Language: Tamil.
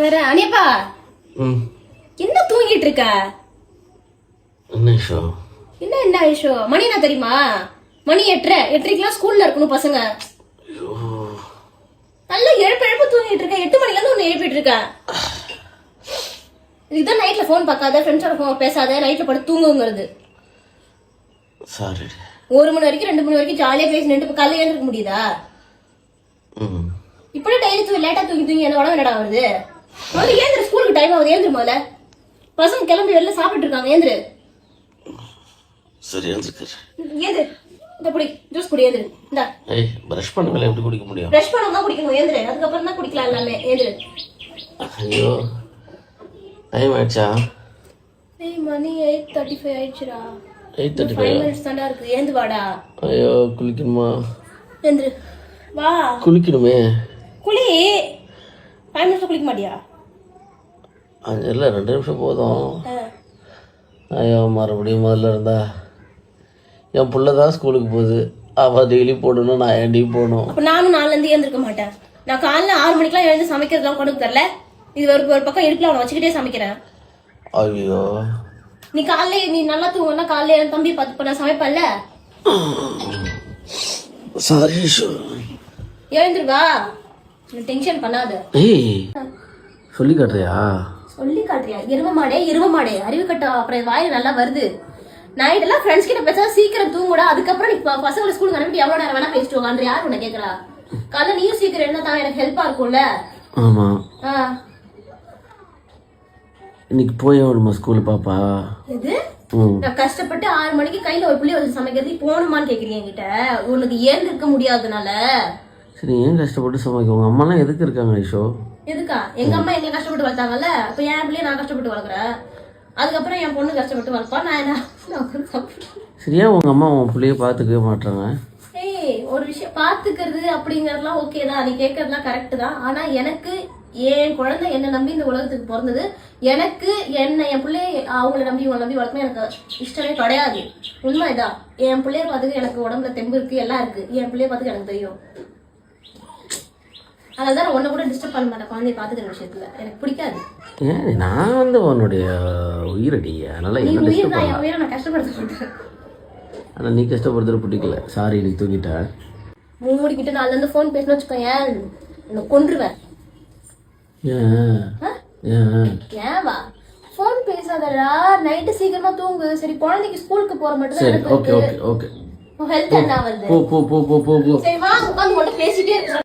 வேற அனியப்பா என்ன தூங்கிட்டு இருக்க? என்ன விஷயம்? மணி என்ன தெரியுமா? மணி 8:30 ஸ்கூல்ல இருக்கணும் பசங்க. நல்லா எழுப்பு தூங்கிட்டு இருக்க. 8 மணில இருந்து உன்னை எழுப்பிட்டு இருக்க. இதுதான் நைட்ல போன் பார்க்காத, ஃப்ரெண்ட்ஸோட போன் பேசாத, நைட்ல படுத்து தூங்குங்கிறது. சாரி. 1 மணி வரைக்கும் 2 மணி வரைக்கும் ஜாலியா பேசி நின்று காலையில எழுந்திருக்க முடியுதா? இப்படி டெய்லி லேட்டா தூங்கி என்ன உடம்பு என்னடா வருது? முதல்ல ஏந்திரு, ஸ்கூலுக்கு டைம் ஆகுது, ஏந்திரு முதல்ல. பசங்க கிளம்பி வெளில சாப்பிட்டு இருக்காங்க, ஏந்திரு. சரி ஏந்திரு. ஏந்திரு. இந்த குடி, ஜூஸ் குடி, ஏந்திரு. இந்தா. ஏய், பிரஷ் பண்ணவே எப்படி குடிக்க முடியும்? பிரஷ் பண்ணா குடிக்கணும், ஏந்திரு. அதுக்கு அப்புறம் தான் குடிக்கலாம் எல்லாமே, ஏந்திரு. ஐயோ. டைம் ஆயிடுச்சா? ஏய் மணி 8:35 ஆயிடுச்சுடா. 8:35. 5 மினிட்ஸ் தான்டா இருக்கு. ஏந்து வாடா. ஐயோ, குளிக்கணுமா? ஏந்திரு. வா. குளிக்கணுமே. குளி. 5 நிமிஷம் குளிக்க மாட்டியா? இல்ல 2 நிமிஷம் போதும். ஐயோ, மறுபடியும் முதல்ல இருந்தா என் பிள்ளை தான் ஸ்கூலுக்கு போகுது. அவள் டெய்லி போடணும், நான் ஏன் டெய்லி போகணும்? அப்போ நானும் 4 இருந்து எழுந்திருக்க மாட்டேன். நான் காலைல 6 மணிக்கெல்லாம் எழுந்து சமைக்கிறதுலாம் கொண்டு தரல. இது ஒரு பக்கம் இடுப்புல அவனை வச்சுக்கிட்டே சமைக்கிறேன். ஐயோ, நீ காலைல நீ நல்லா தூங்கினா காலைல என் தம்பி பார்த்து நான் சமைப்பேன்ல. சாரி. எழுந்துருவா, டென்ஷன் பண்ணாத. ஏய், சொல்லி காட்டுறியா? சொல்லி காட்டுறியா? எரும மாடே அறிவு கட்ட. அப்புறம் வாயில நல்லா வருது. நைட் எல்லாம் ஃப்ரெண்ட்ஸ் கிட்ட பேச சீக்கிரம் தூங்குடா. அதுக்கப்புறம் நீ பசங்களை ஸ்கூலுக்கு அனுப்பிட்டு எவ்வளவு நேரம் வேணா பேசிட்டு வாங்க. யாரு உன்னை கேக்குறா? காலைல நீயும் சீக்கிரம் என்ன தான் எனக்கு ஹெல்ப்பா இருக்கும்ல. ஆமா. இன்னைக்கு போய் வருமா ஸ்கூல் பாப்பா? இது நான் கஷ்டப்பட்டு 6 மணிக்கு கையில ஒரு புள்ளி வச்சு சமைக்கிறது போகணுமான்னு கேக்குறீங்க என்கிட்ட. உனக்கு ஏன் இருக்க முடியாதுனால. சரி, ஏன் கஷ்டப்பட்டு சமைக்க? உங்க அம்மா எல்லாம் எதுக்கு இருக்காங்க ஐஷோ? எதுக்கா? எங்க அம்மா எங்களை கஷ்டப்பட்டு வளர்த்தாங்கல்ல. அப்ப என் பிள்ளைய நான் கஷ்டப்பட்டு வளர்க்குறேன். அதுக்கப்புறம் என் பொண்ணு கஷ்டப்பட்டு வளர்ப்பா. நான் என்ன சரியா? உங்க அம்மா உன் பிள்ளைய பாத்துக்கவே மாட்டாங்க. ஏய், ஒரு விஷயம் பாத்துக்கிறது அப்படிங்கறதுலாம் ஓகே தான். நீ கேட்கறதுலாம் கரெக்ட் தான். ஆனா எனக்கு என் குழந்தை என்ன நம்பி இந்த உலகத்துக்கு பிறந்தது. எனக்கு என்ன என் பிள்ளைய அவங்கள நம்பி இவங்களை நம்பி வளர்க்கணும் எனக்கு இஷ்டமே கிடையாது. உண்மை இதான். என் பிள்ளைய பார்த்துக்க எனக்கு உடம்புல தெம்பு இருக்கு, எல்லாம் இருக்கு. என் பிள்ளைய பார்த்துக்க எனக்கு தெரியும். அதான் உன்னை கூட டிஸ்டர்ப் பண்ண மாட்டேன் குழந்தைய பாத்துக்கிற விஷயத்துல. எனக்கு பிடிக்காது. நான் உன்னுடைய உயிரடி. அதனால நீ உயிர் தான், என் உயிரை நான் கஷ்டப்படுத்த மாட்டேன். ஆனா நீ கஷ்டப்படுத்துற பிடிக்கல. சாரி, நீ தூங்கிட்ட. மூடிக்கிட்டு 4 இருந்து போன் பேசணும் வச்சுக்கோயேன், உன்னை கொன்றுவேன். ஏவா போன் பேசாதடா. நைட்டு சீக்கிரமா தூங்கு. சரி, குழந்தைக்கு ஸ்கூலுக்கு போற மட்டும் தான் எனக்கு. Okay okay okay. ஹெல்த் என்ன வருது? போ போ போ போ போ. சரி வா, உட்கார்ந்து மட்டும் பேசிட்டே இருக்க.